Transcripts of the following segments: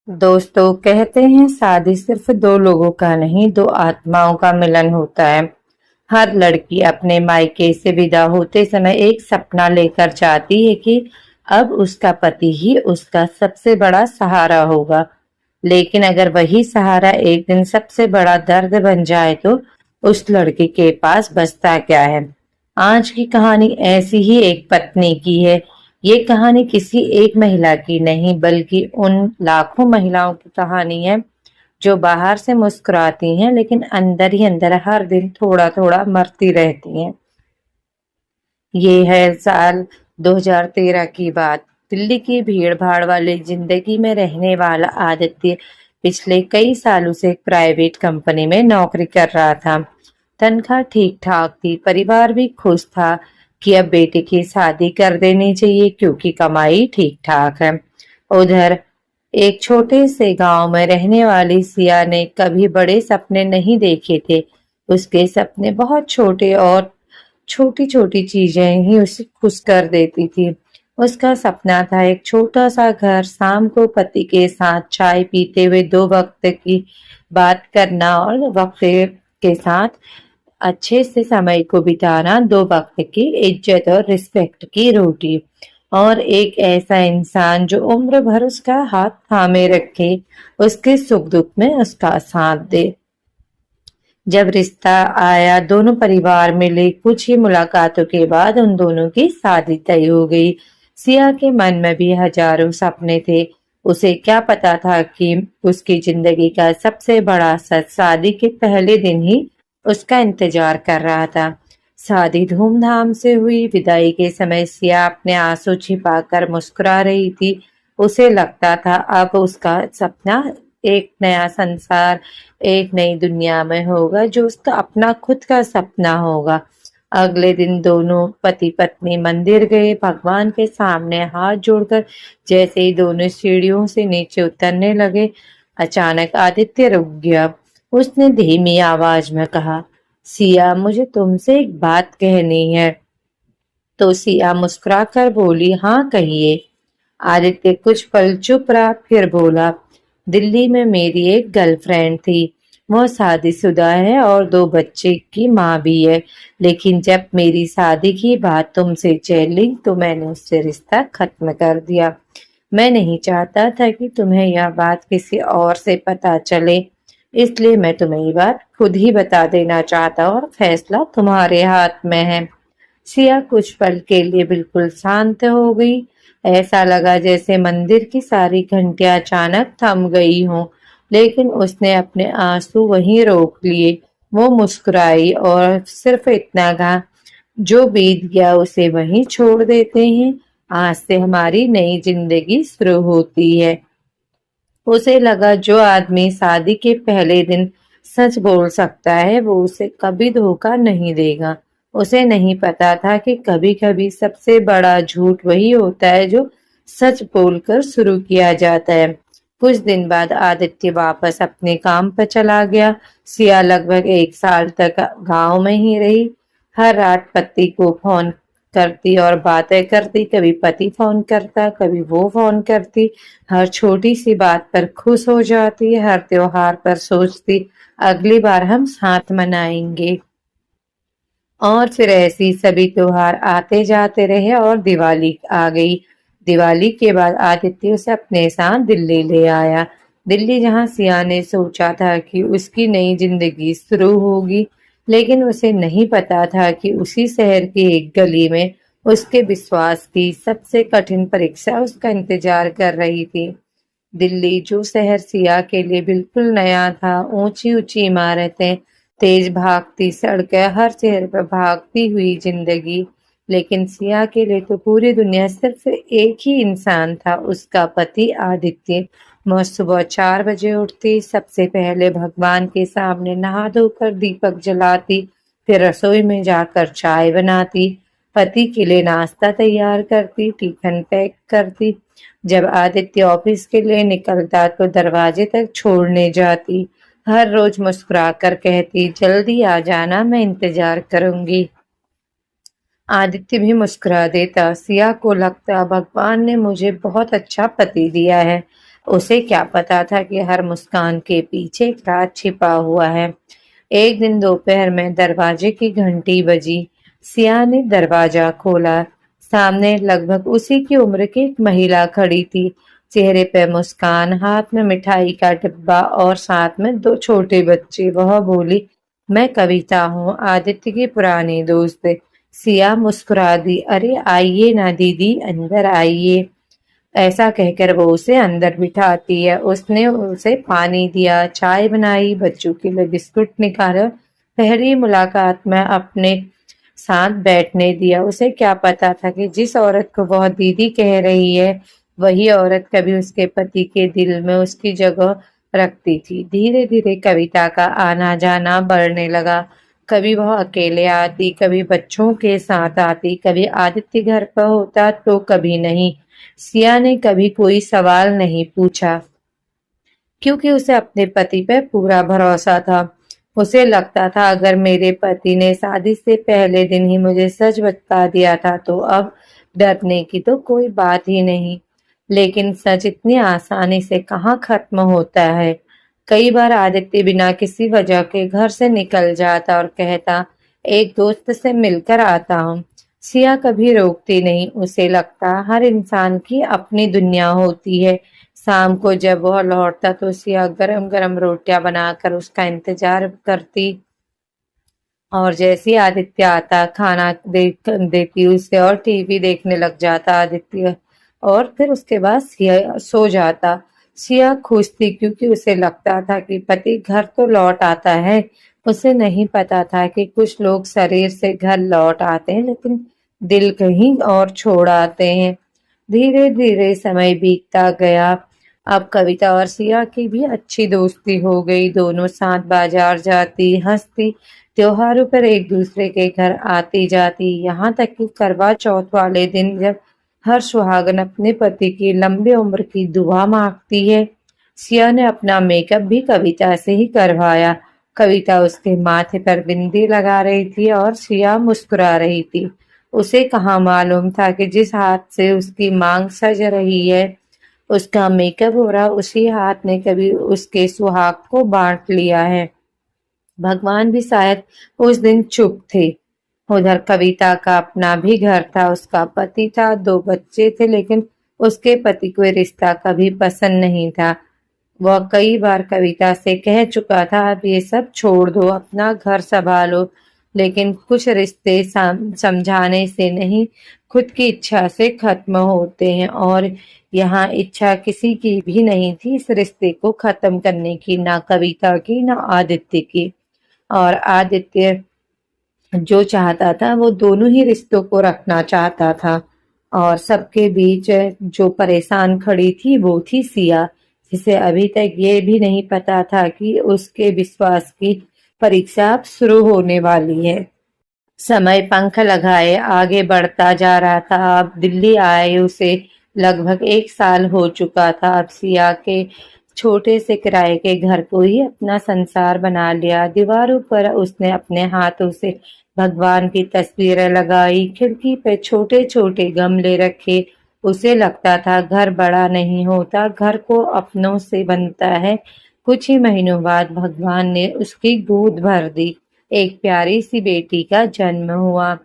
दोस्तों कहते हैं शादी सिर्फ दो लोगों का नहीं, दो आत्माओं का मिलन होता है। हर लड़की अपने मायके से विदा होते समय एक सपना लेकर जाती है कि अब उसका पति ही उसका सबसे बड़ा सहारा होगा। लेकिन अगर वही सहारा एक दिन सबसे बड़ा दर्द बन जाए तो उस लड़की के पास बचता क्या है। आज की कहानी ऐसी ही एक पत्नी की है। ये कहानी किसी एक महिला की नहीं बल्कि उन लाखों महिलाओं की कहानी है जो बाहर से मुस्कुराती हैं लेकिन अंदर ही अंदर हर दिन थोड़ा थोड़ा मरती रहती हैं। ये है साल 2013 की बात। दिल्ली की भीड़ भाड़ वाली जिंदगी में रहने वाला आदित्य पिछले कई सालों से एक प्राइवेट कंपनी में नौकरी कर रहा था। तनख्वाह ठीक ठाक थी, परिवार भी खुश था कि अब बेटे की शादी कर देनी चाहिए क्योंकि कमाई ठीक ठाक है। उधर एक छोटे से गांव में रहने वाली सिया ने कभी बड़े सपने नहीं देखे थे। उसके सपने बहुत छोटे और छोटी छोटी चीजें ही उसे खुश कर देती थी। उसका सपना था एक छोटा सा घर, शाम को पति के साथ चाय पीते हुए दो वक्त की बात करना और वक्त के साथ अच्छे से समय को बिताना, दो वक्त की इज्जत और रिस्पेक्ट की रोटी, और एक ऐसा इंसान जो उम्र भर उसका हाथ थामे रखे, उसके सुख दुख में उसका साथ दे। जब रिश्ता आया, दोनों परिवार मिले। कुछ ही मुलाकातों के बाद उन दोनों की शादी तय हो गई। सिया के मन में भी हजारों सपने थे। उसे क्या पता था कि उसकी जिंदगी का सबसे बड़ा सच शादी के पहले दिन ही उसका इंतजार कर रहा था। शादी धूमधाम से हुई। विदाई के समय सिया अपने आंसू छिपाकर मुस्कुरा रही थी। उसे लगता था अब उसका सपना एक नया संसार, एक नई दुनिया में होगा जो उसका अपना खुद का सपना होगा। अगले दिन दोनों पति पत्नी मंदिर गए। भगवान के सामने हाथ जोड़कर जैसे ही दोनों सीढ़ियों से नीचे उतरने लगे, अचानक आदित्य रुक गया। उसने धीमी आवाज में कहा, सिया, मुझे तुमसे एक बात कहनी है। तो सिया मुस्कुराकर बोली, हाँ कहिए। आदित्य कुछ पल चुप रहा, फिर बोला, दिल्ली में मेरी एक गर्लफ्रेंड थी। वो शादीशुदा है और दो बच्चे की माँ भी है। लेकिन जब मेरी शादी की बात तुमसे चली तो मैंने उससे रिश्ता खत्म कर दिया। मैं नहीं चाहता था कि तुम्हें यह बात किसी और से पता चले, इसलिए मैं तुम्हें ये बात खुद ही बता देना चाहता हूँ और फैसला तुम्हारे हाथ में है। सिया कुछ पल के लिए बिल्कुल शांत हो गई। ऐसा लगा जैसे मंदिर की सारी घंटियां अचानक थम गई हों। लेकिन उसने अपने आंसू वहीं रोक लिए। वो मुस्कुराई और सिर्फ इतना कहा, जो बीत गया उसे वहीं छोड़ देते हैं। आज से हमारी नई जिंदगी शुरू होती है। उसे लगा जो आदमी शादी के पहले दिन सच बोल सकता है वो उसे कभी धोखा नहीं देगा। उसे नहीं पता था कि कभी कभी सबसे बड़ा झूठ वही होता है जो सच बोलकर शुरू किया जाता है। कुछ दिन बाद आदित्य वापस अपने काम पर चला गया। सिया लगभग एक साल तक गांव में ही रही। हर रात पति को फोन करती और बातें करती। कभी पति फोन करता, कभी वो फोन करती। हर छोटी सी बात पर खुश हो जाती। हर त्योहार पर सोचती, अगली बार हम साथ मनाएंगे। और फिर ऐसे ही सभी त्योहार आते जाते रहे और दिवाली आ गई। दिवाली के बाद आदित्य उसे अपने साथ दिल्ली ले आया। दिल्ली जहां सिया ने सोचा था कि उसकी नई जिंदगी शुरू होगी, लेकिन उसे नहीं पता था कि उसी शहर की एक गली में उसके विश्वास की सबसे कठिन परीक्षा उसका इंतजार कर रही थी। दिल्ली, जो शहर सिया के लिए बिल्कुल नया था, ऊंची ऊंची इमारतें, तेज भागती सड़कें, हर चेहरे पर भागती हुई जिंदगी। लेकिन सिया के लिए तो पूरी दुनिया सिर्फ एक ही इंसान था, उसका पति आदित्य। वह सुबह 4 बजे उठती, सबसे पहले भगवान के सामने नहा धोकर दीपक जलाती, फिर रसोई में जाकर चाय बनाती, पति के लिए नाश्ता तैयार करती, टिफिन पैक करती। जब आदित्य ऑफिस के लिए निकलता तो दरवाजे तक छोड़ने जाती। हर रोज मुस्कुराकर कहती, जल्दी आ जाना, मैं इंतजार करूंगी। आदित्य भी मुस्कुरा देता। सिया को लगता, भगवान ने मुझे बहुत अच्छा पति दिया है। उसे क्या पता था कि हर मुस्कान के पीछे एक राज छिपा हुआ है। एक दिन दोपहर में दरवाजे की घंटी बजी। सिया ने दरवाजा खोला। सामने लगभग उसी की उम्र की एक महिला खड़ी थी। चेहरे पे मुस्कान, हाथ में मिठाई का डिब्बा और साथ में दो छोटे बच्चे। वह बोली, मैं कविता हूँ, आदित्य की पुरानी दोस्त। सिया मुस्कुरा दी। अरे आइए ना दीदी, अंदर आइए। ऐसा कहकर वो उसे अंदर बिठाती है। उसने उसे पानी दिया, चाय बनाई, बच्चों के लिए बिस्कुट निकाला। पहली मुलाकात में अपने साथ बैठने दिया। उसे क्या पता था कि जिस औरत को वह दीदी कह रही है, वही औरत कभी उसके पति के दिल में उसकी जगह रखती थी। धीरे धीरे कविता का आना जाना बढ़ने लगा। कभी वह अकेले आती, कभी बच्चों के साथ आती, कभी आदित्य घर पर होता तो कभी नहीं। सिया ने कभी कोई सवाल नहीं पूछा, क्योंकि उसे अपने पति पर पूरा भरोसा था। उसे लगता था अगर मेरे पति ने शादी से पहले दिन ही मुझे सच बता दिया था तो अब डरने की तो कोई बात ही नहीं। लेकिन सच इतनी आसानी से कहाँ खत्म होता है। कई बार आदित्य बिना किसी वजह के घर से निकल जाता और कहता, एक दोस्त से मिलकर आता हूँ। सिया कभी रोकती नहीं। उसे लगता हर इंसान की अपनी दुनिया होती है। शाम को जब वह लौटता तो सिया गरम गरम रोटियां बनाकर उसका इंतजार करती, और जैसे ही आदित्य आता खाना देती उसे और टीवी देखने लग जाता आदित्य, और फिर उसके बाद सिया सो जाता। सिया खुश थी क्योंकि उसे लगता था कि पति घर तो लौट आता है। उसे नहीं पता था कि कुछ लोग शरीर से घर लौट आते हैं लेकिन दिल कहीं और छोड़ आते हैं। धीरे धीरे समय बीतता गया। अब कविता और सिया की भी अच्छी दोस्ती हो गई। दोनों साथ बाजार जाती, हंसती, त्योहारों पर एक दूसरे के घर आती जाती। यहाँ तक कि करवा चौथ वाले दिन जब हर सुहागन अपने पति की लंबी उम्र की दुआ मांगती है, सिया ने अपना मेकअप भी कविता से ही करवाया। कविता उसके माथे पर बिंदी लगा रही थी और सिया मुस्कुरा रही थी। उसे कहाँ मालूम था कि जिस हाथ से उसकी मांग सज रही है, उसका मेकअप हो रहा, उसी हाथ ने कभी उसके सुहाग को बांट लिया है। भगवान भी शायद उस दिन चुप थे। उधर कविता का अपना भी घर था, उसका पति था, दो बच्चे थे, लेकिन उसके पति को रिश्ता कभी पसंद नहीं था। वह कई बार कविता से कह चुका था, अब ये सब छोड़ दो, अपना घर संभालो। लेकिन कुछ रिश्ते समझाने से नहीं, खुद की इच्छा से खत्म होते हैं, और यहाँ इच्छा किसी की भी नहीं थी इस रिश्ते को खत्म करने की, ना कविता की ना आदित्य की। और आदित्य जो चाहता था वो दोनों ही रिश्तों को रखना चाहता था। और सबके बीच जो परेशान खड़ी थी वो थी सिया, जिसे अभी तक ये भी नहीं पता था कि उसके विश्वास की परीक्षा अब शुरू होने वाली है। समय पंख लगाए आगे बढ़ता जा रहा था। अब दिल्ली आए उसे लगभग 1 साल हो चुका था। अब सिया के छोटे से किराए के घर को ही अपना संसार बना लिया। दीवारों पर उसने अपने हाथों से भगवान की तस्वीरें लगाई, खिड़की पे छोटे छोटे गमले रखे। उसे लगता था घर बड़ा नहीं होता, घर को अपनों से बनता है। कुछ ही महीनों बाद भगवान ने उसकी गोद भर दी। एक प्यारी सी बेटी का जन्म हुआ।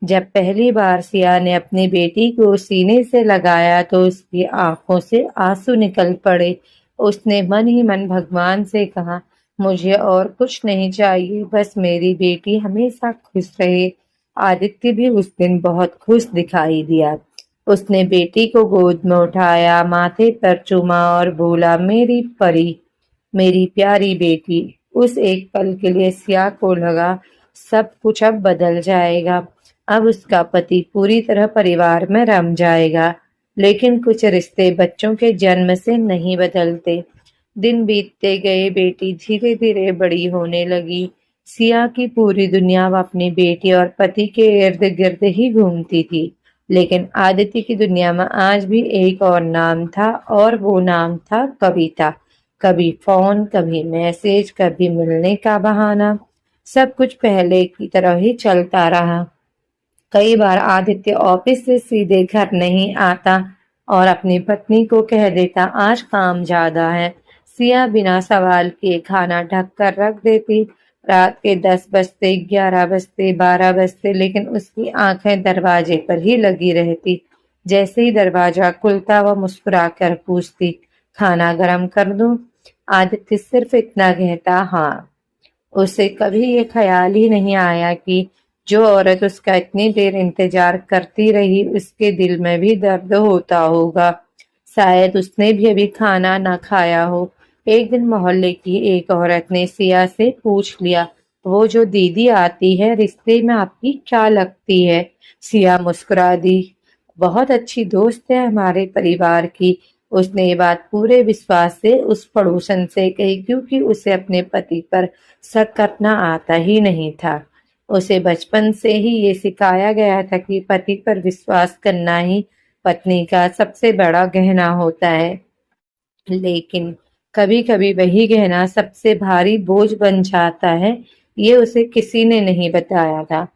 जब पहली बार सिया ने अपनी बेटी को सीने से लगाया तो उसकी आंखों से आंसू निकल पड़े। उसने मन ही मन भगवान से कहा, मुझे और कुछ नहीं चाहिए, बस मेरी बेटी हमेशा खुश रहे। आदित्य भी उस दिन बहुत खुश दिखाई दिया। उसने बेटी को गोद में उठाया, माथे पर चूमा और बोला, मेरी परी, मेरी प्यारी बेटी। उस एक पल के लिए सिया को लगा सब कुछ अब बदल जाएगा। अब उसका पति पूरी तरह परिवार में रम जाएगा। लेकिन कुछ रिश्ते बच्चों के जन्म से नहीं बदलते। दिन बीतते गए, बेटी धीरे धीरे बड़ी होने लगी। सिया की पूरी दुनिया अब अपनी बेटी और पति के इर्द गिर्द ही घूमती थी। लेकिन आदित्य की दुनिया में आज भी एक और नाम था, और वो नाम था कविता। कभी फोन, कभी मैसेज, कभी मिलने का बहाना, सब कुछ पहले की तरह ही चलता रहा। कई बार आदित्य ऑफिस से सीधे घर नहीं आता और अपनी पत्नी को कह देता आज काम ज्यादा है। सिया बिना सवाल किए खाना ढक कर रख देती। रात के 10 बजते, 11 बजते, 12 बजते, लेकिन उसकी आंखें दरवाजे पर ही लगी रहती। जैसे ही दरवाजा खुलता वह मुस्कुराकर पूछती, खाना गरम कर दूं? आदित्य सिर्फ इतना कहता, हाँ। उसे कभी ये ख्याल ही नहीं आया कि जो औरत उसका इतनी देर इंतजार करती रही उसके दिल में भी दर्द होता होगा। शायद उसने भी अभी खाना ना खाया हो। एक दिन मोहल्ले की एक औरत ने सिया से पूछ लिया, वो जो दीदी आती है रिश्ते में आपकी क्या लगती है? सिया मुस्कुरा दी, बहुत अच्छी दोस्त है हमारे परिवार की। उसने ये बात पूरे विश्वास से उस पड़ोसन से कही क्योंकि उसे अपने पति पर शक करना आता ही नहीं था। उसे बचपन से ही ये सिखाया गया था कि पति पर विश्वास करना ही पत्नी का सबसे बड़ा गहना होता है। लेकिन कभी-कभी वही गहना सबसे भारी बोझ बन जाता है। ये उसे किसी ने नहीं बताया था।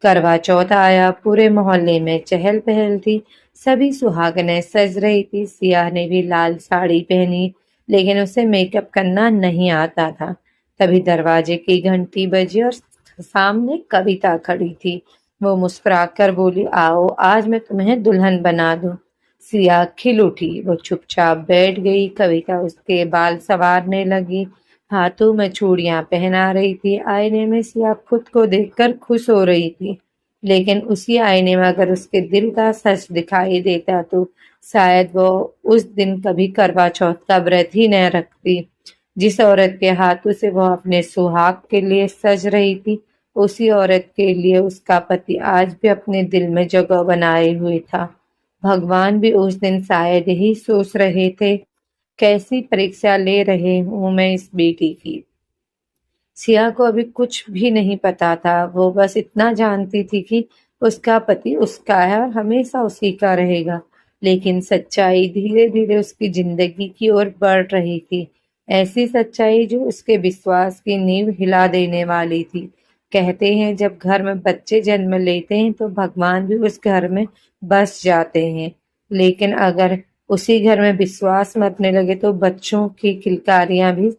करवा चौथ आया, पूरे मोहल्ले में चहल पहल थी। सभी सुहागनें सज रही थी। सिया ने भी लाल साड़ी पहनी, लेकिन उसे मेकअप करना नहीं आता था। तभी दरवाजे की घंटी बजी और सामने कविता खड़ी थी। वो मुस्कुराकर बोली, आओ आज मैं तुम्हें दुल्हन बना दूं। सिया खिल उठी। वो चुपचाप बैठ गई। कविता उसके बाल संवारने लगी, हाथों में चूड़ियां पहना रही थी। आईने में सिया खुद को देखकर खुश हो रही थी, लेकिन उसी आईने में अगर उसके दिल का सच दिखाई देता तो शायद वो उस दिन कभी करवा चौथ का व्रत ही न रखती। जिस औरत के हाथों से वो अपने सुहाग के लिए सज रही थी, उसी औरत के लिए उसका पति आज भी अपने दिल में जगह बनाए हुए था। भगवान भी उस दिन शायद यही सोच रहे थे, कैसी परीक्षा ले रहे हूं मैं इस बेटी की। सिया को अभी कुछ भी नहीं पता था। वो बस इतना जानती थी कि उसका पति उसका है और हमेशा उसी का रहेगा। लेकिन सच्चाई धीरे धीरे उसकी जिंदगी की ओर बढ़ रही थी। ऐसी सच्चाई जो उसके विश्वास की नींव हिला देने वाली थी। कहते हैं जब घर में बच्चे जन्म लेते हैं तो भगवान भी उस घर में बस जाते हैं। लेकिन अगर उसी घर में विश्वास मरने लगे तो बच्चों की किलकारियां भी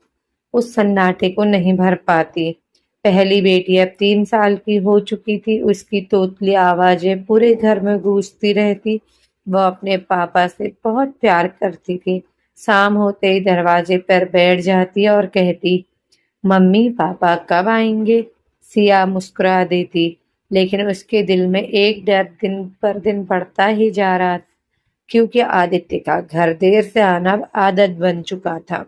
उस सन्नाटे को नहीं भर पाती। पहली बेटी अब 3 साल की हो चुकी थी। उसकी तोतली आवाजें पूरे घर में गूंजती रहती। वह अपने पापा से बहुत प्यार करती थी। शाम होते ही दरवाजे पर बैठ जाती और कहती, मम्मी पापा कब आएंगे? सिया मुस्कुरा देती, लेकिन उसके दिल में एक डर दिन पर दिन बढ़ता ही जा रहा था, क्योंकि आदित्य का घर देर से आना अब आदत बन चुका था।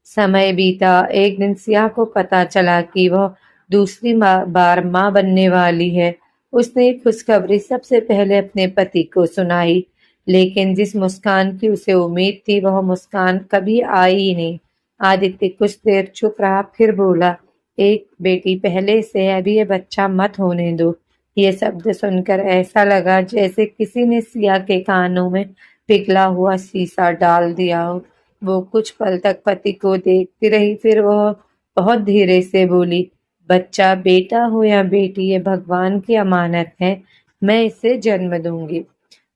समय बीता। एक दिन सिया को पता चला कि वह दूसरी बार माँ बनने वाली है। उसने ये खुशखबरी सबसे पहले अपने पति को सुनाई, लेकिन जिस मुस्कान की उसे उम्मीद थी वह मुस्कान कभी आई ही नहीं। आदित्य कुछ देर चुप रहा, फिर बोला, एक बेटी पहले से है, अभी ये बच्चा मत होने दो। ये शब्द सुनकर ऐसा लगा जैसे किसी ने सिया के कानों में पिघला हुआ शीशा डाल दिया हो। वो कुछ पल तक पति को देखती रही, फिर वह बहुत धीरे से बोली, बच्चा बेटा हो या बेटी ये भगवान की अमानत है, मैं इसे जन्म दूंगी।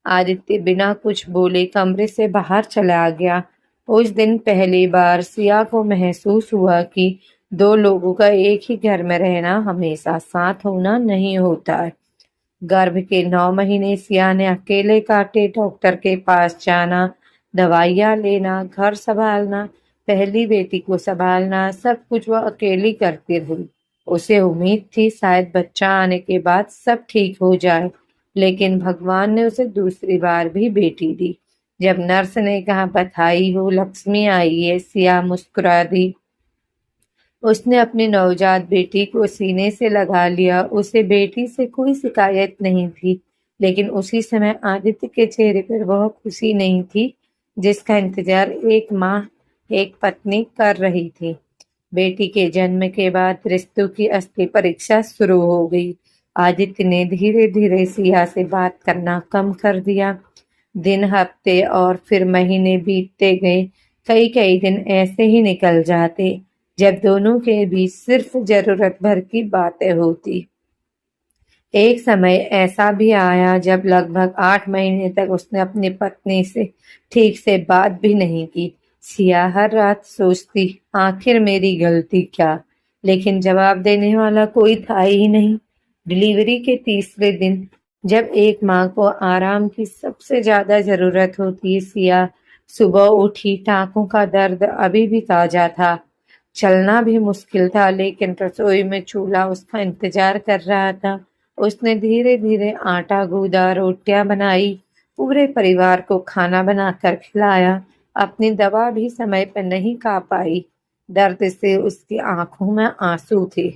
आदित्य बिना कुछ बोले कमरे से बाहर चला गया। उस दिन पहली बार सिया को महसूस हुआ कि दो लोगों का एक ही घर में रहना हमेशा साथ होना नहीं होता है। गर्भ के 9 महीने सिया ने अकेले काटे। डॉक्टर के पास जाना, दवाइयाँ लेना, घर संभालना, पहली बेटी को संभालना, सब कुछ वह अकेली करती रही। उसे उम्मीद थी शायद बच्चा आने के बाद सब ठीक हो जाए, लेकिन भगवान ने उसे दूसरी बार भी बेटी दी। जब नर्स ने कहा बधाई हो, लक्ष्मी आई है, सिया मुस्कुरा दी। उसने अपनी नवजात बेटी को सीने से लगा लिया। उसे बेटी से कोई शिकायत नहीं थी, लेकिन उसी समय आदित्य के चेहरे पर वह खुशी नहीं थी जिसका इंतजार एक माँ, एक पत्नी कर रही थी। बेटी के जन्म के बाद रिश्तों की असली परीक्षा शुरू हो गई। आदित्य ने धीरे धीरे सिया से बात करना कम कर दिया। दिन, हफ्ते और फिर महीने बीतते गए। कई कई दिन ऐसे ही निकल जाते जब दोनों के बीच सिर्फ जरूरत भर की बातें होती। एक समय ऐसा भी आया जब लगभग 8 महीने तक उसने अपनी पत्नी से ठीक से बात भी नहीं की। सिया हर रात सोचती, आखिर मेरी गलती क्या? लेकिन जवाब देने वाला कोई था ही नहीं। डिलीवरी के तीसरे दिन, जब एक माँ को आराम की सबसे ज्यादा जरूरत होती, सिया सुबह उठी। टांकों का दर्द अभी भी ताजा था, चलना भी मुश्किल था, लेकिन रसोई में चूल्हा उसका इंतजार कर रहा था। उसने धीरे धीरे आटा गूंदा, रोटियां बनाई, पूरे परिवार को खाना बनाकर खिलाया। अपनी दवा भी समय पर नहीं खा पाई। दर्द से उसकी आंखों में आंसू थे,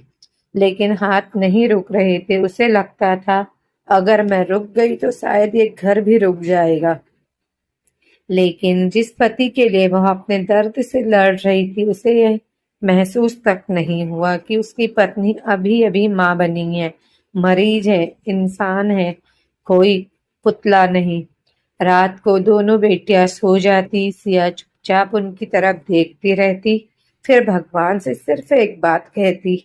लेकिन हाथ नहीं रुक रहे थे। उसे लगता था, अगर मैं रुक गई तो शायद ये घर भी रुक जाएगा। लेकिन जिस पति के लिए वह अपने दर्द से लड़ रही थी, उसे यह महसूस तक नहीं हुआ कि उसकी पत्नी अभी अभी माँ बनी है, मरीज है, इंसान है, कोई पुतला नहीं। रात को दोनों बेटियां सो जाती, सिया चुपचाप उनकी तरफ देखती रहती, फिर भगवान से सिर्फ एक बात कहती,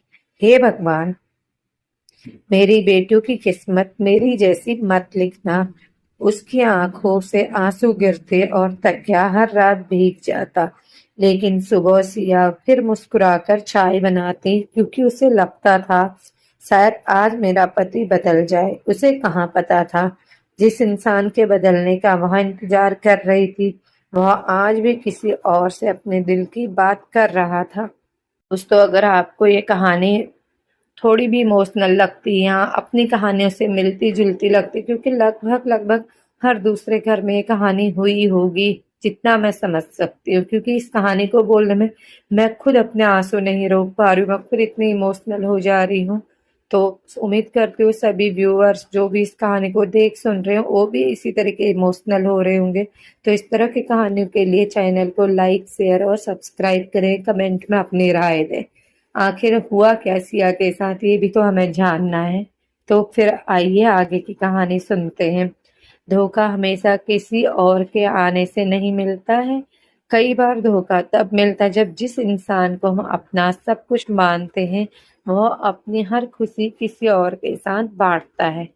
हे भगवान, मेरी बेटियों की किस्मत मेरी जैसी मत लिखना। उसकी आंखों से आंसू गिरते और तकिया हर रात भीग जाता। लेकिन सुबह सिया फिर मुस्कुराकर चाय बनाती, क्योंकि उसे लगता था शायद आज मेरा पति बदल जाए। उसे कहाँ पता था, जिस इंसान के बदलने का वह इंतजार कर रही थी, वह आज भी किसी और से अपने दिल की बात कर रहा था। दोस्तों, अगर आपको ये कहानी थोड़ी भी इमोशनल लगती या अपनी कहानियों से मिलती जुलती लगती, क्योंकि लगभग लगभग हर दूसरे घर में ये कहानी हुई होगी, जितना मैं समझ सकती हूँ। क्योंकि इस कहानी को बोलने में मैं खुद अपने आंसू नहीं रोक पा रही हूँ, मैं खुद इतनी इमोशनल हो जा रही हूँ। तो उम्मीद करती हूँ सभी व्यूअर्स जो भी इस कहानी को देख सुन रहे हो, वो भी इसी तरह के इमोशनल हो रहे होंगे। तो इस तरह की कहानियों के लिए चैनल को लाइक, शेयर और सब्सक्राइब करें, कमेंट में अपनी राय दें। आखिर हुआ क्या सिया के साथ, ये भी तो हमें जानना है। तो फिर आइए आगे की कहानी सुनते हैं। धोखा हमेशा किसी और के आने से नहीं मिलता है। कई बार धोखा तब मिलता है जब जिस इंसान को हम अपना सब कुछ मानते हैं, वह अपनी हर खुशी किसी और के साथ बांटता है।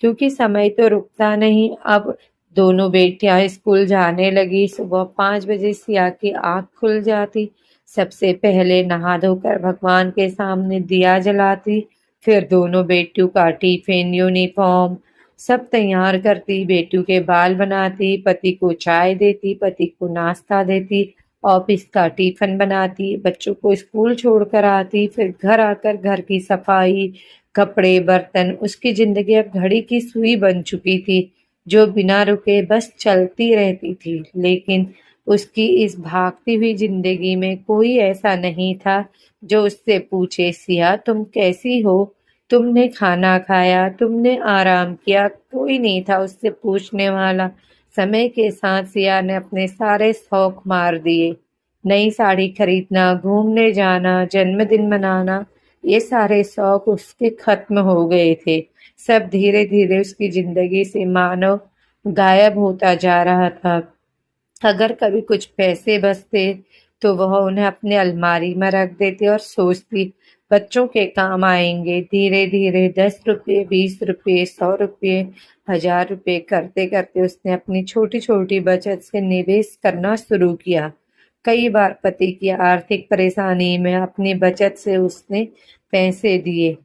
क्योंकि समय तो रुकता नहीं। अब दोनों बेटियां स्कूल जाने लगी। सुबह 5 बजे सिया की आंख खुल जाती। सबसे पहले नहा धोकर भगवान के सामने दिया जलाती, फिर दोनों बेटियों का टिफिन, यूनिफॉर्म सब तैयार करती, बेटियों के बाल बनाती, पति को चाय देती, पति को नाश्ता देती, ऑफिस का टिफिन बनाती, बच्चों को स्कूल छोड़कर आती, फिर घर आकर घर की सफाई, कपड़े, बर्तन। उसकी जिंदगी अब घड़ी की सुई बन चुकी थी, जो बिना रुके बस चलती रहती थी। लेकिन उसकी इस भागती हुई जिंदगी में कोई ऐसा नहीं था जो उससे पूछे, सिया तुम कैसी हो, तुमने खाना खाया, तुमने आराम किया। कोई नहीं था उससे पूछने वाला। समय के साथ सिया ने अपने सारे शौक मार दिए। नई साड़ी खरीदना, घूमने जाना, जन्मदिन मनाना, ये सारे शौक उसके खत्म हो गए थे। सब धीरे धीरे उसकी जिंदगी से मानो गायब होता जा रहा था। अगर कभी कुछ पैसे बचते तो वह उन्हें अपने अलमारी में रख देती और सोचती, बच्चों के काम आएंगे। धीरे धीरे 10 रुपये, 20 रुपये, 100 रुपये, 1000 रुपये करते करते उसने अपनी छोटी छोटी बचत से निवेश करना शुरू किया। कई बार पति की आर्थिक परेशानी में अपनी बचत से उसने पैसे दिए।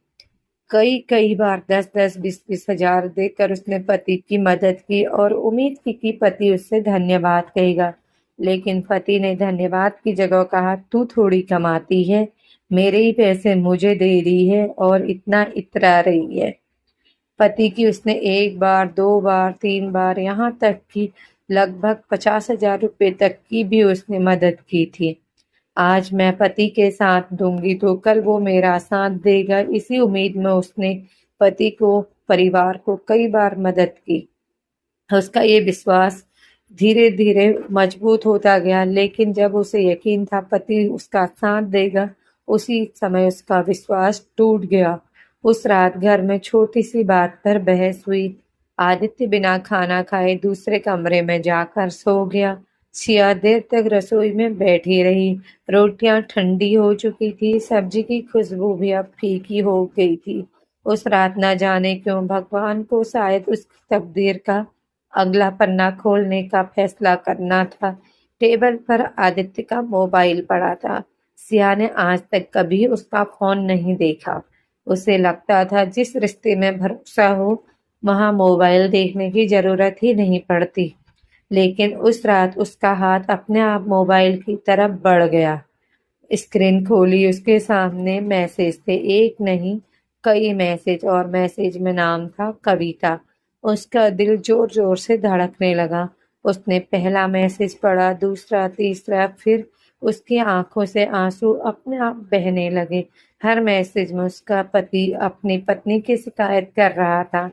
कई कई बार 10-10, 20-20 हजार देकर उसने पति की मदद की और उम्मीद की कि पति उससे धन्यवाद कहेगा। लेकिन पति ने धन्यवाद की जगह कहा, तू थोड़ी कमाती है, मेरे ही पैसे मुझे दे रही है और इतना इतरा रही है। पति की उसने 1 बार, 2 बार, 3 बार, यहाँ तक कि लगभग 50,000 रुपये तक की भी उसने मदद की थी। आज मैं पति के साथ दूंगी तो कल वो मेरा साथ देगा, इसी उम्मीद में उसने पति को, परिवार को कई बार मदद की। उसका ये विश्वास धीरे धीरे मजबूत होता गया। लेकिन जब उसे यकीन था पति उसका साथ देगा, उसी समय उसका विश्वास टूट गया। उस रात घर में छोटी सी बात पर बहस हुई। आदित्य बिना खाना खाए दूसरे कमरे में जाकर सो गया। सिया देर तक रसोई में बैठी रही। रोटियां ठंडी हो चुकी थी, सब्जी की खुशबू भी अब फीकी हो गई थी। उस रात न जाने क्यों भगवान को शायद उसकी तकदीर का अगला पन्ना खोलने का फैसला करना था। टेबल पर आदित्य का मोबाइल पड़ा था। सिया ने आज तक कभी उसका फोन नहीं देखा। उसे लगता था जिस रिश्ते में भरोसा हो वहां मोबाइल देखने की जरूरत ही नहीं पड़ती। लेकिन उस रात उसका हाथ अपने आप मोबाइल की तरफ बढ़ गया। स्क्रीन खोली, उसके सामने मैसेज थे, एक नहीं कई मैसेज, और मैसेज में नाम था कविता। उसका दिल जोर जोर से धड़कने लगा। उसने पहला मैसेज पढ़ा, दूसरा, तीसरा, फिर उसकी आंखों से आंसू अपने आप बहने लगे। हर मैसेज में उसका पति अपनी पत्नी की शिकायत कर रहा था।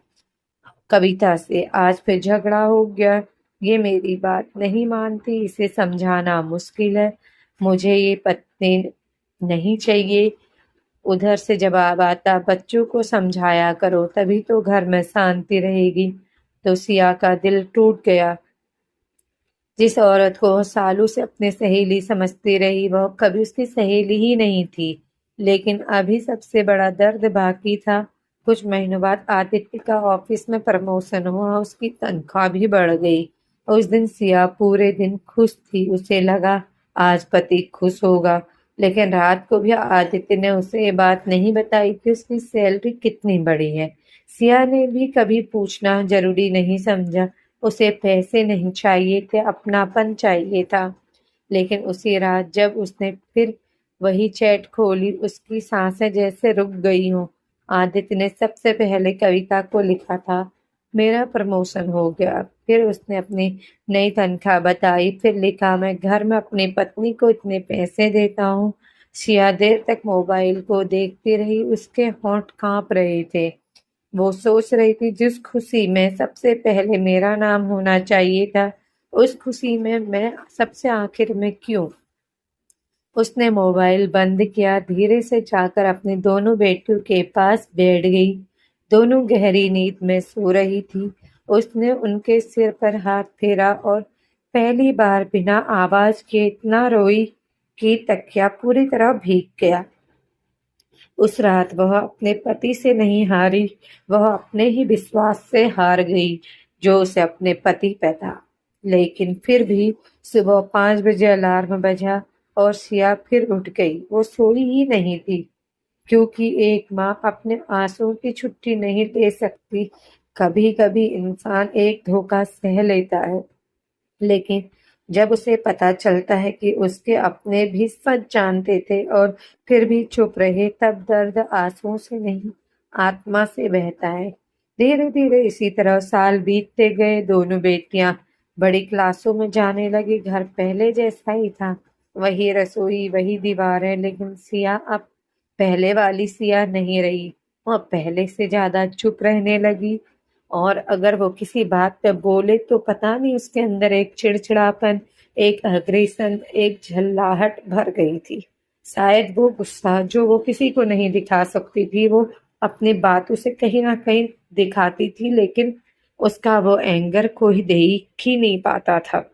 कविता से, आज फिर झगड़ा हो गया, ये मेरी बात नहीं मानती, इसे समझाना मुश्किल है, मुझे ये पत्नी नहीं चाहिए। उधर से जवाब आता, बच्चों को समझाया करो तभी तो घर में शांति रहेगी। तो सिया का दिल टूट गया। जिस औरत को वह सालों से अपनी सहेली समझती रही वह कभी उसकी सहेली ही नहीं थी। लेकिन अभी सबसे बड़ा दर्द बाकी था। कुछ महीनों बाद आदित्य का ऑफिस में प्रमोशन हुआ, उसकी तनख्वाह भी बढ़ गई। उस दिन सिया पूरे दिन खुश थी, उसे लगा आज पति खुश होगा। लेकिन रात को भी आदित्य ने उसे ये बात नहीं बताई कि उसकी सैलरी कितनी बड़ी है। सिया ने भी कभी पूछना जरूरी नहीं समझा। उसे पैसे नहीं चाहिए थे, अपनापन चाहिए था। लेकिन उसी रात जब उसने फिर वही चैट खोली, उसकी सांसें जैसे रुक गई हों। आदित्य ने सबसे पहले कविता को लिखा था, मेरा प्रमोशन हो गया। फिर उसने अपनी नई तनख्वाह बताई, फिर लिखा, मैं घर में अपनी पत्नी को इतने पैसे देता हूँ। शिया देर तक मोबाइल को देखती रही, उसके होंठ कांप रहे थे। वो सोच रही थी जिस खुशी में सबसे पहले मेरा नाम होना चाहिए था, उस खुशी में मैं सबसे आखिर में क्यों। उसने मोबाइल बंद किया, धीरे से जाकर अपनी दोनों बेटियों के पास बैठ गई। दोनों गहरी नींद में सो रही थी। उसने उनके सिर पर हाथ फेरा और पहली बार बिना आवाज के इतना रोई कि तकिया पूरी तरह भीग गया। उस रात वह अपने पति से नहीं हारी, वह अपने ही विश्वास से हार गई जो उसे अपने पति पे था। लेकिन फिर भी सुबह 5 बजे अलार्म बजा और सिया फिर उठ गई। वो सोई ही नहीं थी, क्योंकि एक माँ अपने आंसुओं की छुट्टी नहीं ले सकती। कभी कभी इंसान एक धोखा सह लेता है, लेकिन जब उसे पता चलता है कि उसके अपने भी सच जानते थे और फिर भी चुप रहे, तब दर्द आंसुओं से नहीं आत्मा से बहता है। धीरे धीरे इसी तरह साल बीतते गए। दोनों बेटियां बड़ी क्लासों में जाने लगी। घर पहले जैसा ही था, वही रसोई, वही दीवारें, लेकिन सिया अब पहले वाली सिया नहीं रही। वह पहले से ज्यादा चुप रहने लगी, और अगर वो किसी बात पे बोले तो पता नहीं उसके अंदर एक चिड़चिड़ापन, एक अग्रेशन, एक झल्लाहट भर गई थी। शायद वो गुस्सा जो वो किसी को नहीं दिखा सकती थी, वो अपनी बातों से कहीं ना कहीं दिखाती थी, लेकिन उसका वो एंगर कोई देख ही नहीं पाता था।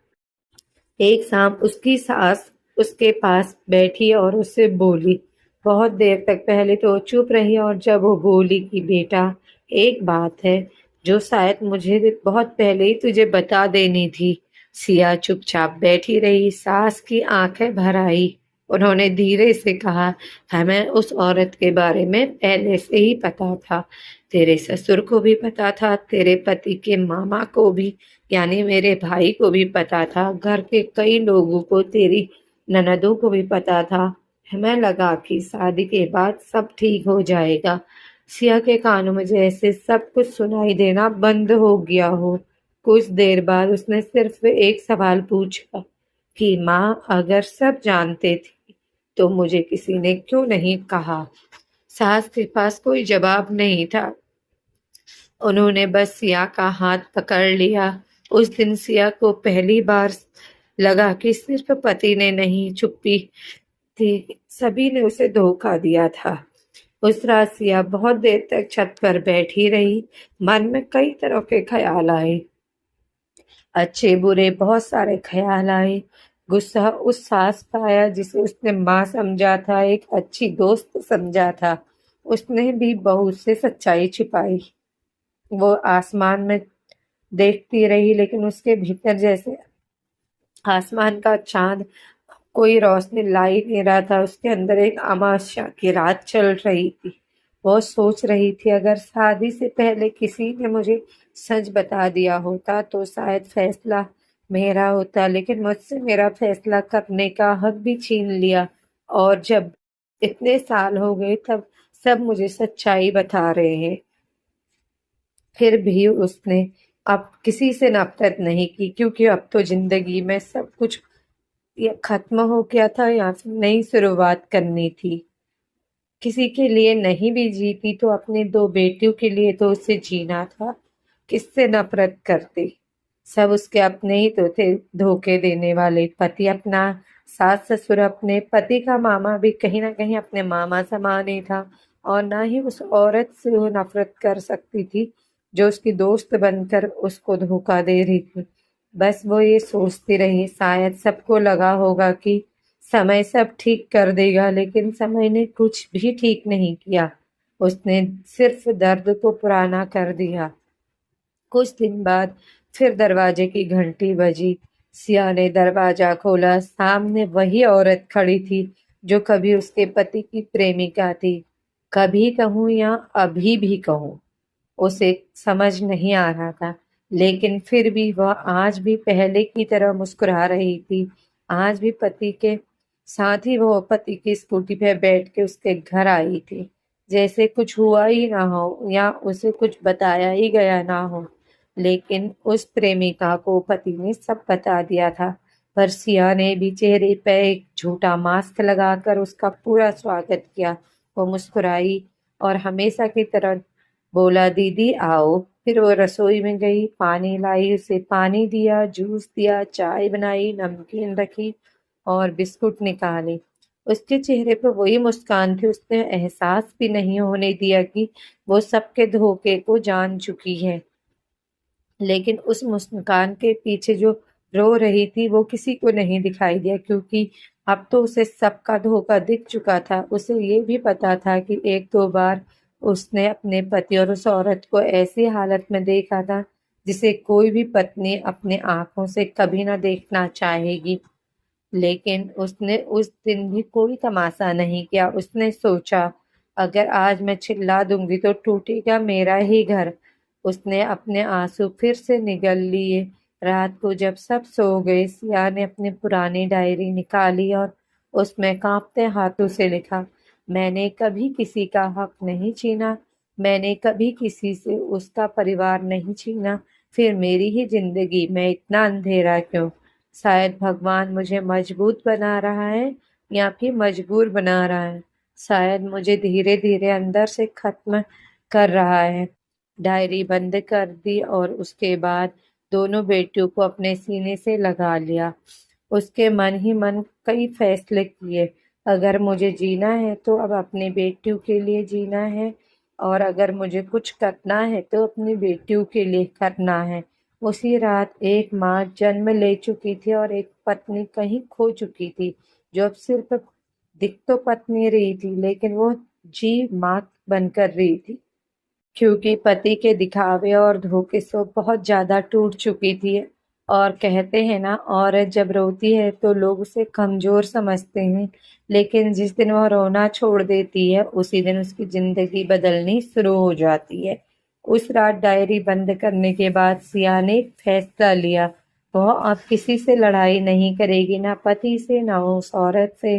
एक शाम उसकी सास उसके पास बैठी और उससे बोली। बहुत देर तक पहले तो वो चुप रही, और जब वो बोली कि बेटा, एक बात है जो शायद मुझे बहुत पहले ही तुझे बता देनी थी। सिया चुपचाप बैठी रही। सास की आंखें भर आई। उन्होंने धीरे से कहा, हमें उस औरत के बारे में पहले से ही पता था। तेरे ससुर को भी पता था, तेरे पति के मामा को भी, यानी मेरे भाई को भी पता था, घर के कई लोगों को, तेरी ननदों को भी पता था। हमें लगा कि शादी के बाद सब ठीक हो जाएगा। सिया के कानों में जैसे सब कुछ सुनाई देना बंद हो गया हो। कुछ देर बाद उसने सिर्फ एक सवाल पूछा कि माँ, अगर सब जानते थे तो मुझे किसी ने क्यों नहीं कहा। सास के पास कोई जवाब नहीं था। उन्होंने बस सिया का हाथ पकड़ लिया। उस दिन सिया को पहली बार लगा कि सिर्फ पति ने नहीं, चुप्पी थी, सभी ने उसे धोखा दिया था। उस रात सिया बहुत देर तक छत पर बैठी रही। मन में कई तरह के ख्याल आए, अच्छे बुरे बहुत सारे ख्याल आए। गुस्सा उस सास का आया जिसे उसने माँ समझा था, एक अच्छी दोस्त समझा था। उसने भी बहू से सच्चाई छिपाई। वो आसमान में देखती रही, लेकिन उसके भीतर जैसे आसमान का चांद कोई रोशनी ला ही नहीं रहा था। उसके अंदर एक अमावस्या की रात चल रही थी। वो सोच रही थी, अगर शादी से पहले किसी ने मुझे सच बता दिया होता तो शायद फैसला मेरा होता, लेकिन मुझसे मेरा फैसला करने का हक भी छीन लिया। और जब इतने साल हो गए, तब सब मुझे सच्चाई बता रहे हैं। फिर भी उसने अब किसी से नफरत नहीं की, क्योंकि अब तो जिंदगी में सब कुछ ये खत्म हो गया था या फिर नई शुरुआत करनी थी। किसी के लिए नहीं भी जीती तो अपने दो बेटियों के लिए तो उसे जीना था। किससे नफरत करती? सब उसके अपने ही तो थे। धोखे देने वाले पति, अपना सास ससुर, अपने पति का मामा भी कहीं ना कहीं अपने मामा समान ही था। और ना ही उस औरत से वो नफरत कर सकती थी जो उसकी दोस्त बनकर उसको धोखा दे रही थी। बस वो ये सोचती रही, शायद सबको लगा होगा कि समय सब ठीक कर देगा, लेकिन समय ने कुछ भी ठीक नहीं किया। उसने सिर्फ दर्द को पुराना कर दिया। कुछ दिन बाद फिर दरवाजे की घंटी बजी। सिया ने दरवाजा खोला। सामने वही औरत खड़ी थी जो कभी उसके पति की प्रेमिका थी। कभी कहूँ या अभी भी कहूँ, उसे समझ नहीं आ रहा था, लेकिन फिर भी वह आज भी पहले की तरह मुस्कुरा रही थी। आज भी पति के साथ ही वो पति की स्कूटी पे बैठ के उसके घर आई थी, जैसे कुछ हुआ ही ना हो या उसे कुछ बताया ही गया ना हो। लेकिन उस प्रेमिका को पति ने सब बता दिया था। पर सिया ने भी चेहरे पे एक झूठा मास्क लगाकर उसका पूरा स्वागत किया। वो मुस्कुराई और हमेशा की तरह बोला, दीदी आओ। फिर वो रसोई में गई, पानी लाई, उसे पानी दिया, जूस दिया, चाय बनाई, नमकीन रखी और बिस्कुट निकाले। उसके चेहरे पर वही मुस्कान थी। उसने एहसास भी नहीं होने दिया कि वो सबके धोखे को जान चुकी है। लेकिन उस मुस्कान के पीछे जो रो रही थी वो किसी को नहीं दिखाई दिया, क्योंकि अब तो उसे सबका धोखा दिख चुका था। उसे ये भी पता था कि एक दो बार उसने अपने पति और उस औरत को ऐसी हालत में देखा था जिसे कोई भी पत्नी अपने आंखों से कभी ना देखना चाहेगी। लेकिन उसने उस दिन भी कोई तमाशा नहीं किया। उसने सोचा, अगर आज मैं चिल्ला दूंगी तो टूटेगा मेरा ही घर। उसने अपने आंसू फिर से निगल लिए। रात को जब सब सो गए, सिया ने अपनी पुरानी डायरी निकाली और उसमें कांपते हाथों से लिखा, मैंने कभी किसी का हक नहीं छीना। मैंने कभी किसी से उसका परिवार नहीं छीना। फिर मेरी ही जिंदगी में इतना अंधेरा क्यों? शायद भगवान मुझे मजबूत बना रहा है या फिर मजबूर बना रहा है। शायद मुझे धीरे धीरे अंदर से खत्म कर रहा है। डायरी बंद कर दी और उसके बाद दोनों बेटियों को अपने सीने से लगा लिया। उसके मन ही मन कई फैसले किए। अगर मुझे जीना है तो अब अपनी बेटियों के लिए जीना है, और अगर मुझे कुछ करना है तो अपनी बेटियों के लिए करना है। उसी रात एक माँ जन्म ले चुकी थी और एक पत्नी कहीं खो चुकी थी, जो अब सिर्फ दिख तो पत्नी रही थी, लेकिन वो जी माँ बनकर रही थी, क्योंकि पति के दिखावे और धोखे से वो बहुत ज्यादा टूट चुकी थी। और कहते हैं ना, औरत जब रोती है तो लोग उसे कमजोर समझते हैं, लेकिन जिस दिन वह रोना छोड़ देती है उसी दिन उसकी जिंदगी बदलनी शुरू हो जाती है। उस रात डायरी बंद करने के बाद सिया ने एक फैसला लिया। वह अब किसी से लड़ाई नहीं करेगी, ना पति से, ना उस औरत से,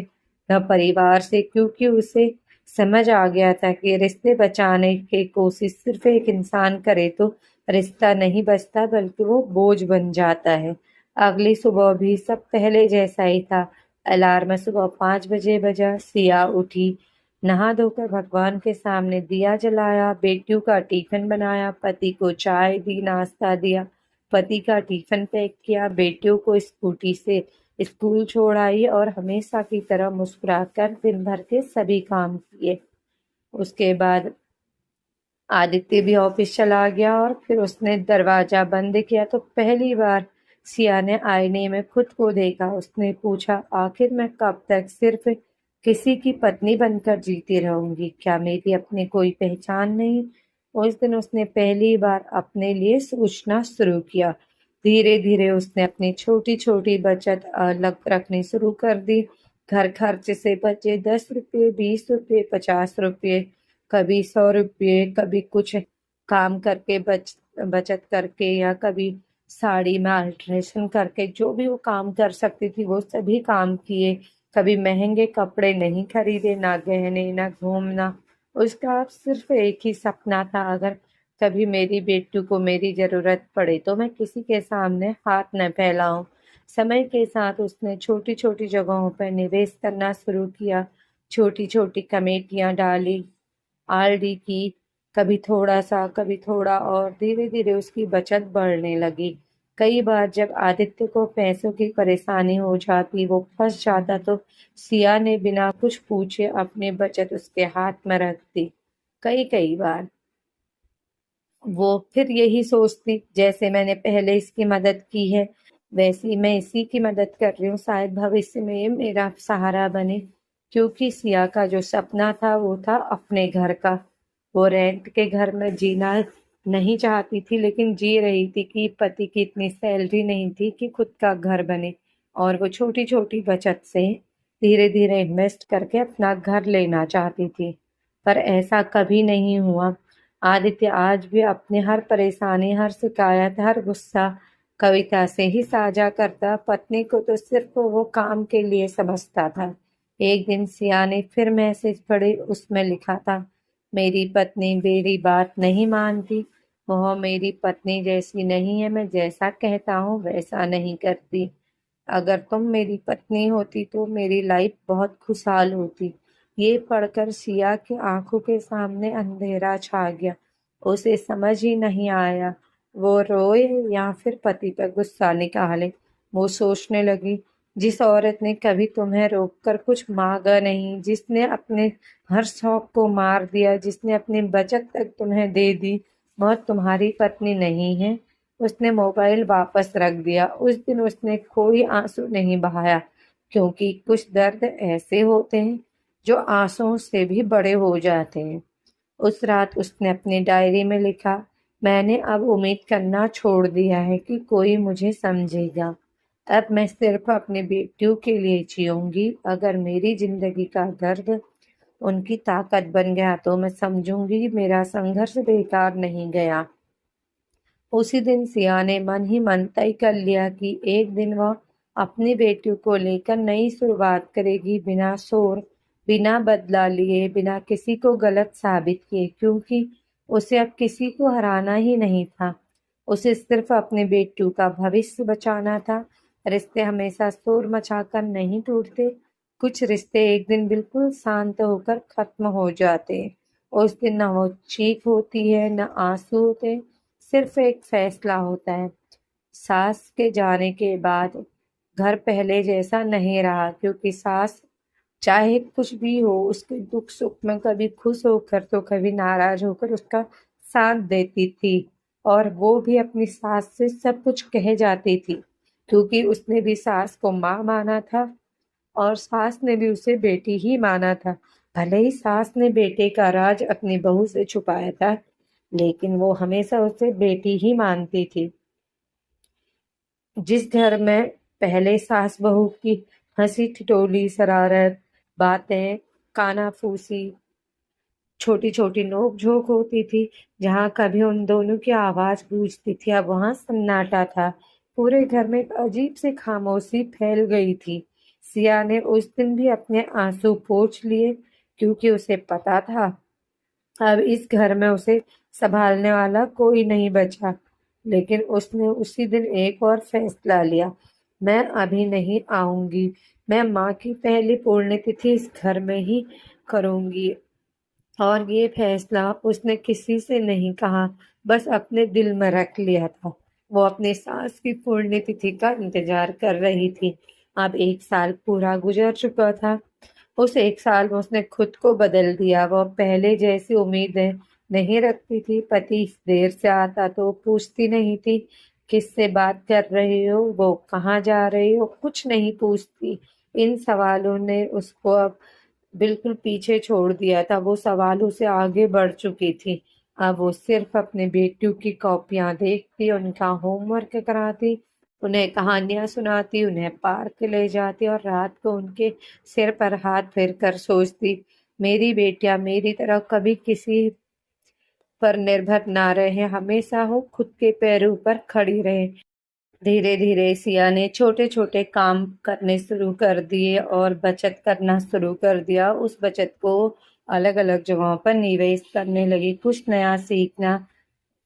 न परिवार से, क्योंकि उसे समझ आ गया था कि रिश्ते बचाने की कोशिश सिर्फ एक इंसान करे तो रिश्ता नहीं बचता, बल्कि वो बोझ बन जाता है। अगली सुबह भी सब पहले जैसा ही था। अलार्म सुबह 5 बजे बजा। सिया उठी, नहा धोकर भगवान के सामने दिया जलाया, बेटियों का टिफिन बनाया, पति को चाय दी, नाश्ता दिया, पति का टिफिन पैक किया, बेटियों को स्कूटी से स्कूल छोड़ आई और हमेशा की तरह मुस्कुराकर दिन भर के सभी काम किए। उसके बाद आदित्य भी ऑफिस चला गया और फिर उसने दरवाजा बंद किया तो पहली बार सिया ने आईने में खुद को देखा। उसने पूछा, आखिर मैं कब तक सिर्फ किसी की पत्नी बनकर जीती रहूंगी, क्या मेरी अपनी कोई पहचान नहीं? उस दिन उसने पहली बार अपने लिए सोचना शुरू किया। धीरे धीरे उसने अपनी छोटी छोटी बचत अलग रखनी शुरू कर दी। घर खर्च से बचे 10 रुपये, 20 रुपये, 50 रुपये, कभी 100 रुपये, कभी कुछ काम करके बचत करके, या कभी साड़ी में अल्ट्रेशन करके, जो भी वो काम कर सकती थी वो सभी काम किए। कभी महंगे कपड़े नहीं खरीदे, ना गहने, ना घूमना। उसका अब सिर्फ एक ही सपना था, अगर कभी मेरी बेटी को मेरी जरूरत पड़े तो मैं किसी के सामने हाथ न फैलाऊं। समय के साथ उसने छोटी छोटी जगहों पर निवेश करना शुरू किया। छोटी छोटी कमेटियां डाली, आरडी की, कभी थोड़ा सा, कभी थोड़ा, और धीरे धीरे उसकी बचत बढ़ने लगी। कई बार जब आदित्य को पैसों की परेशानी हो जाती, वो फंस जाता, तो सिया ने बिना कुछ पूछे अपनी बचत उसके हाथ में रख दी। कई कई बार वो फिर यही सोचती, जैसे मैंने पहले इसकी मदद की है, वैसी मैं इसी की मदद कर रही हूँ, शायद भविष्य में ये मेरा सहारा बने। क्योंकि सिया का जो सपना था वो था अपने घर का। वो रेंट के घर में जीना नहीं चाहती थी, लेकिन जी रही थी कि पति की इतनी सैलरी नहीं थी कि खुद का घर बने। और वो छोटी छोटी बचत से धीरे धीरे इन्वेस्ट करके अपना घर लेना चाहती थी। पर ऐसा कभी नहीं हुआ। आदित्य आज भी अपनी हर परेशानी, हर शिकायत, हर गुस्सा कविता से ही साझा करता। पत्नी को तो सिर्फ वो काम के लिए समझता था। एक दिन सिया ने फिर मैसेज पढ़े, उसमें लिखा था, मेरी पत्नी मेरी बात नहीं मानती, वह मेरी पत्नी जैसी नहीं है, मैं जैसा कहता हूँ वैसा नहीं करती। अगर तुम मेरी पत्नी होती तो मेरी लाइफ बहुत खुशहाल होती। ये पढ़कर सिया की आंखों के सामने अंधेरा छा गया। उसे समझ ही नहीं आया वो रोए या फिर पति पर गुस्सा निकाले। वो सोचने लगी, जिस औरत ने कभी तुम्हें रोककर कुछ मांगा नहीं, जिसने अपने हर शौक को मार दिया, जिसने अपनी बचत तक तुम्हें दे दी, वह तुम्हारी पत्नी नहीं है। उसने मोबाइल वापस रख दिया। उस दिन उसने कोई आंसू नहीं बहाया, क्योंकि कुछ दर्द ऐसे होते हैं जो आंसुओं से भी बड़े हो जाते हैं। उस रात उसने अपनी डायरी में लिखा, मैंने अब उम्मीद करना छोड़ दिया है कि कोई मुझे समझेगा। अब मैं सिर्फ अपने बेटियों के लिए जीऊंगी। अगर मेरी जिंदगी का दर्द उनकी ताकत बन गया तो मैं समझूंगी मेरा संघर्ष बेकार नहीं गया। उसी दिन सिया ने मन ही मन तय कर लिया कि एक दिन वह अपनी बेटियों को लेकर नई शुरुआत करेगी, बिना शोर, बिना बदला लिए, बिना किसी को गलत साबित किए, क्योंकि उसे अब किसी को हराना ही नहीं था। उसे सिर्फ अपने बेटियों का भविष्य बचाना था। रिश्ते हमेशा शोर मचाकर नहीं टूटते। कुछ रिश्ते एक दिन बिल्कुल शांत होकर खत्म हो जाते। उस दिन न वो चीख होती है, न आंसू होते, सिर्फ एक फैसला होता है। सास के जाने के बाद घर पहले जैसा नहीं रहा, क्योंकि सास चाहे कुछ भी हो, उसके दुख सुख में कभी खुश होकर तो कभी नाराज होकर उसका साथ देती थी। और वो भी अपनी सास से सब कुछ कह जाती थी, क्योंकि उसने भी सास को माँ माना था और सास ने भी उसे बेटी ही माना था। भले ही सास ने बेटे का राज अपनी बहू से छुपाया था, लेकिन वो हमेशा उसे बेटी ही मानती थी। जिस घर में पहले सास बहू की हंसी ठिठोली, शरारत, बातें, कानाफूसी, छोटी छोटी नोक झोंक होती थी, जहाँ कभी उन दोनों की आवाज गूंजती थी, अब वहां सन्नाटा था। पूरे घर में एक अजीब सी खामोशी फैल गई थी। सिया ने उस दिन भी अपने आंसू पोंछ लिए, क्योंकि उसे पता था अब इस घर में उसे संभालने वाला कोई नहीं बचा। लेकिन उसने उसी दिन एक और फैसला लिया, मैं अभी नहीं आऊंगी। मैं माँ की पहली पुण्यतिथि इस घर में ही करूंगी। और ये फैसला उसने किसी से नहीं कहा, बस अपने दिल में रख लिया था। वो अपनी सास की पुण्यतिथि का इंतजार कर रही थी। अब 1 साल पूरा गुजर चुका था। उस 1 साल में उसने खुद को बदल दिया। वो पहले जैसी उम्मीदें नहीं रखती थी। पति देर से आता तो पूछती नहीं थी, किससे बात कर रही हो, वो कहाँ जा रही हो, कुछ नहीं पूछती। इन सवालों ने उसको अब बिल्कुल पीछे छोड़ दिया था। वो सवालों से आगे बढ़ चुकी थी। अब वो सिर्फ अपने बेटियों की कॉपियां देखती, उनका होमवर्क कराती, उन्हें कहानियां सुनाती, उन्हें पार्क ले जाती और रात को उनके सिर पर हाथ फेर कर सोचती, मेरी बेटियां मेरी तरह कभी किसी पर निर्भर ना रहे, हमेशा हो खुद के पैरों पर खड़ी रहे। धीरे धीरे सिया ने छोटे छोटे काम करने शुरू कर दिए और बचत करना शुरू कर दिया। उस बचत को अलग अलग जगहों पर निवेश करने लगी, कुछ नया सीखना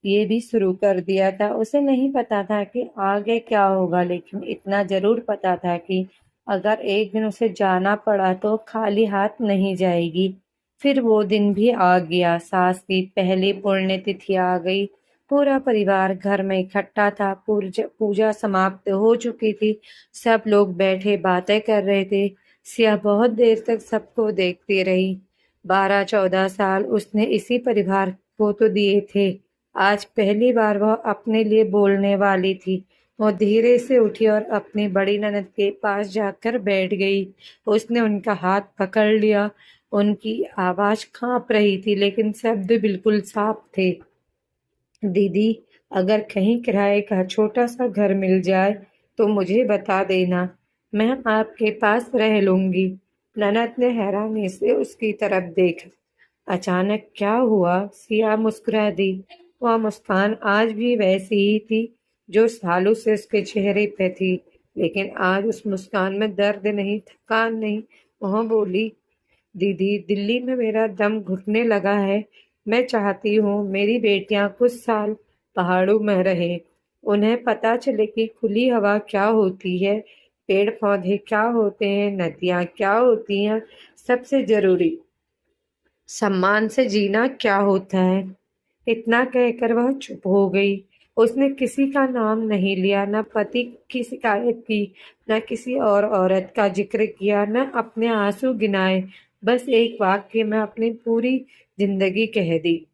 ये भी शुरू कर दिया था। उसे नहीं पता था कि आगे क्या होगा, लेकिन इतना जरूर पता था कि अगर एक दिन उसे जाना पड़ा तो खाली हाथ नहीं जाएगी। फिर वो दिन भी आ गया। सास की पहली पुण्यतिथि आ गई। पूरा परिवार घर में इकट्ठा था। पूजा समाप्त हो चुकी थी। सब लोग बैठे बातें कर रहे थे। सिया बहुत देर तक सबको देखती रही। 12-14 साल उसने इसी परिवार को तो दिए थे। आज पहली बार वह अपने लिए बोलने वाली थी। वो धीरे से उठी और अपनी बड़ी ननद के पास जाकर बैठ गई। उसने उनका हाथ पकड़ लिया। उनकी आवाज कांप रही थी, लेकिन शब्द बिल्कुल साफ थे। दीदी, अगर कहीं किराए का छोटा सा घर मिल जाए तो मुझे बता देना, मैं आपके पास रह लूंगी। ननद ने हैरानी से उसकी तरफ देखा। अचानक क्या हुआ? सिया मुस्कुरा दी। वह मुस्कान आज भी वैसी ही थी जो सालों से उसके चेहरे पे थी, लेकिन आज उस मुस्कान में दर्द नहीं, थकान नहीं। वह बोली, दीदी, दिल्ली में मेरा दम घुटने लगा है। मैं चाहती हूँ मेरी बेटियां कुछ साल पहाड़ों में रहे, उन्हें पता चले कि खुली हवा क्या होती है, पेड़ पौधे क्या होते हैं, नदियाँ क्या होती हैं, सबसे जरूरी सम्मान से जीना क्या होता है। इतना कहकर वह चुप हो गई। उसने किसी का नाम नहीं लिया, न पति की शिकायत की, न किसी और औरत का जिक्र किया, न अपने आंसू गिनाए। बस एक वाक्य में अपनी पूरी जिंदगी कह दी।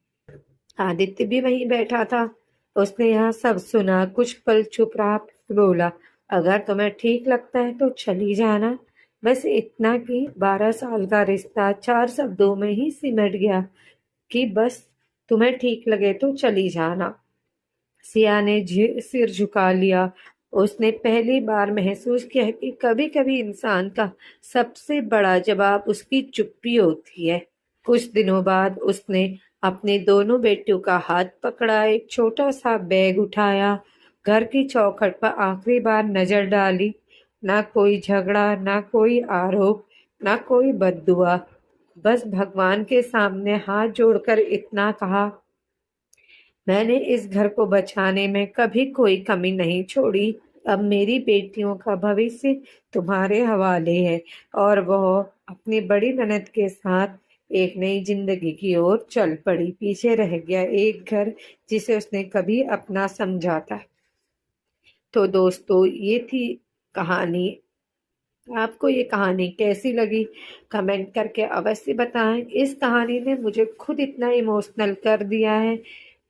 आदित्य भी वहीं बैठा था। उसने यह सब सुना, कुछ पल चुप रहा, फिर बोला, अगर तुम्हें ठीक लगता है तो चली जाना। बस इतना कि 12 साल का रिश्ता 4 शब्दों में ही सिमट गया कि बस तुम्हें ठीक लगे तो चली जाना। सिया ने सिर झुका लिया। उसने पहली बार महसूस किया कि कभी कभी इंसान का सबसे बड़ा जवाब उसकी चुप्पी होती है। कुछ दिनों बाद उसने अपने दोनों बेटियों का हाथ पकड़ा, एक छोटा सा बैग उठाया, घर की चौखट पर आखिरी बार नजर डाली। ना कोई झगड़ा, ना कोई आरोप, ना कोई बद्दुआ, बस भगवान के सामने हाथ जोड़कर इतना कहा, मैंने इस घर को बचाने में कभी कोई कमी नहीं छोड़ी। अब मेरी बेटियों का भविष्य तुम्हारे हवाले है। और वह अपनी बड़ी ननद के साथ एक नई जिंदगी की ओर चल पड़ी। पीछे रह गया एक घर जिसे उसने कभी अपना समझा था। तो दोस्तों, ये थी कहानी। आपको ये कहानी कैसी लगी? कमेंट करके अवश्य बताएं। इस कहानी ने मुझे खुद इतना इमोशनल कर दिया है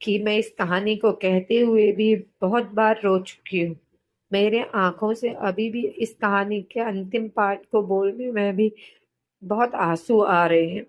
कि मैं इस कहानी को कहते हुए भी बहुत बार रो चुकी हूँ। मेरे आंखों से अभी भी इस कहानी के अंतिम पार्ट को बोलने में भी बहुत आंसू आ रहे हैं,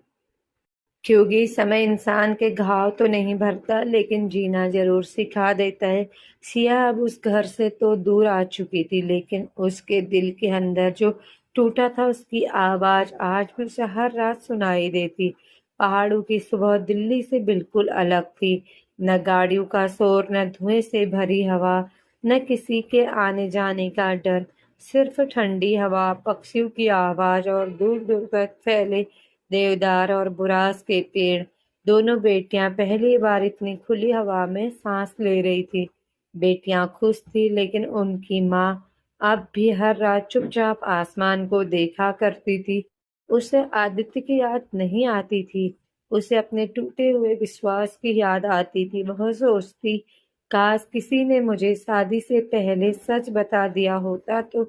क्योंकि समय इंसान के घाव तो नहीं भरता, लेकिन जीना जरूर सिखा देता है। सिया अब उस घर से तो दूर आ चुकी थी, लेकिन उसके दिल के अंदर जो टूटा था उसकी आवाज आज भी उसे हर रात सुनाई देती। पहाड़ों की सुबह दिल्ली से बिल्कुल अलग थी। न गाड़ियों का शोर, न धुएं से भरी हवा, न किसी के आने जाने का डर। सिर्फ ठंडी हवा, पक्षियों की आवाज और दूर दूर तक फैले देवदार और बुरास के पेड़। दोनों बेटियां पहली बार इतनी खुली हवा में सांस ले रही थी। बेटियां खुश थी, लेकिन उनकी माँ अब भी हर रात चुपचाप आसमान को देखा करती थी। उसे आदित्य की याद नहीं आती थी, उसे अपने टूटे हुए विश्वास की याद आती थी। वह सोचती, काश किसी ने मुझे शादी से पहले सच बता दिया होता तो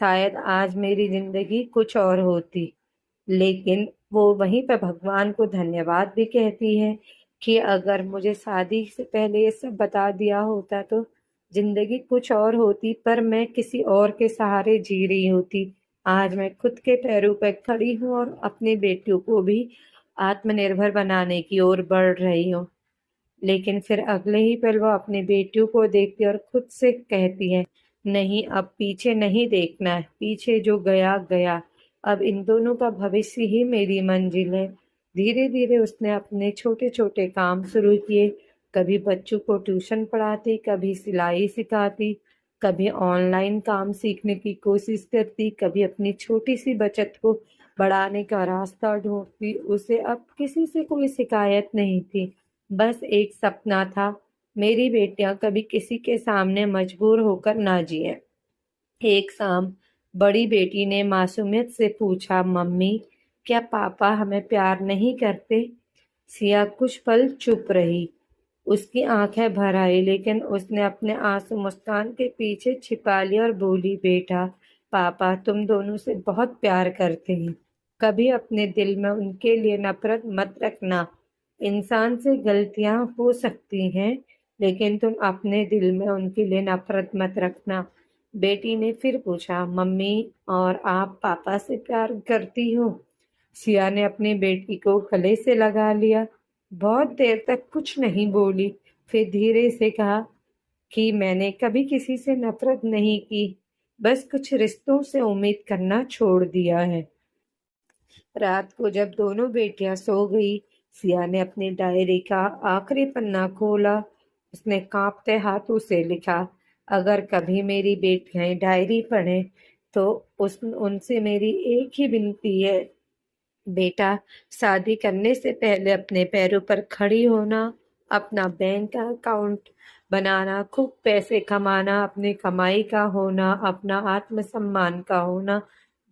शायद आज मेरी जिंदगी कुछ और होती। लेकिन वो वहीं पे भगवान को धन्यवाद भी कहती है कि अगर मुझे शादी से पहले ये सब बता दिया होता तो जिंदगी कुछ और होती, पर मैं किसी और के सहारे जी रही होती। आज मैं खुद के पैरों पर खड़ी हूँ और अपने बेटियों को भी आत्मनिर्भर बनाने की ओर बढ़ रही हूँ। लेकिन फिर अगले ही पल वो अपनी बेटियों को देखती है और खुद से कहती है, नहीं, अब पीछे नहीं देखना है, पीछे जो गया गया, अब इन दोनों का भविष्य ही मेरी मंजिल है। धीरे धीरे उसने अपने छोटे छोटे काम शुरू किए। कभी बच्चों को ट्यूशन पढ़ाती, कभी सिलाई सिखाती, कभी ऑनलाइन काम सीखने की कोशिश करती, कभी अपनी छोटी सी बचत को बढ़ाने का रास्ता ढूंढती। उसे अब किसी से कोई शिकायत नहीं थी, बस एक सपना था, मेरी बेटियां कभी किसी के सामने मजबूर होकर ना जिए। एक शाम बड़ी बेटी ने मासूमियत से पूछा, मम्मी, क्या पापा हमें प्यार नहीं करते? सिया कुछ पल चुप रही। उसकी आंखें भर आई, लेकिन उसने अपने आंसू मुस्कान के पीछे छिपा लिए और बोली, बेटा, पापा तुम दोनों से बहुत प्यार करते हैं। कभी अपने दिल में उनके लिए नफरत मत रखना। इंसान से गलतियां हो सकती हैं, लेकिन तुम अपने दिल में उनके लिए नफरत मत रखना। बेटी ने फिर पूछा, मम्मी, और आप पापा से प्यार करती हो? सिया ने अपनी बेटी को गले से लगा लिया। बहुत देर तक कुछ नहीं बोली, फिर धीरे से कहा कि मैंने कभी किसी से नफरत नहीं की, बस कुछ रिश्तों से उम्मीद करना छोड़ दिया है। रात को जब दोनों बेटियां सो गई, सिया ने अपनी डायरी का आखिरी पन्ना खोला। उसने कांपते हाथों से लिखा, अगर कभी मेरी बेटियां डायरी पढ़ें तो उस उनसे मेरी एक ही विनती है, बेटा, शादी करने से पहले अपने पैरों पर खड़ी होना, अपना बैंक अकाउंट बनाना, खूब पैसे कमाना, अपनी कमाई का होना, अपना आत्मसम्मान का होना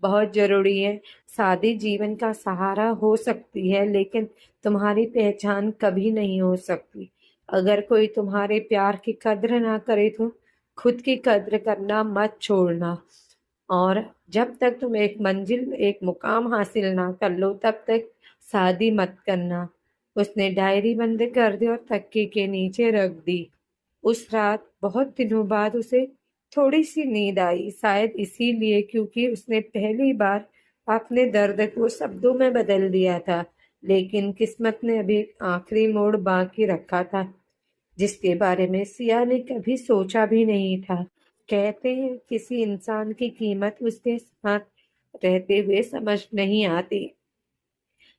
बहुत जरूरी है। शादी जीवन का सहारा हो सकती है, लेकिन तुम्हारी पहचान कभी नहीं हो सकती। अगर कोई तुम्हारे प्यार की कद्र ना करे तो खुद की कद्र करना मत छोड़ना। और जब तक तुम एक मुकाम हासिल ना कर लो, तब तक शादी मत करना। उसने डायरी बंद कर दी और तकिए के नीचे रख दी। उस रात बहुत दिनों बाद उसे थोड़ी सी नींद आई, शायद इसीलिए क्योंकि उसने पहली बार अपने दर्द को शब्दों में बदल दिया था। लेकिन किस्मत ने अभी एक आखिरी मोड़ बाकी रखा था, जिसके बारे में सिया ने कभी सोचा भी नहीं था। कहते हैं किसी इंसान की कीमत उसके साथ रहते हुए समझ नहीं आती।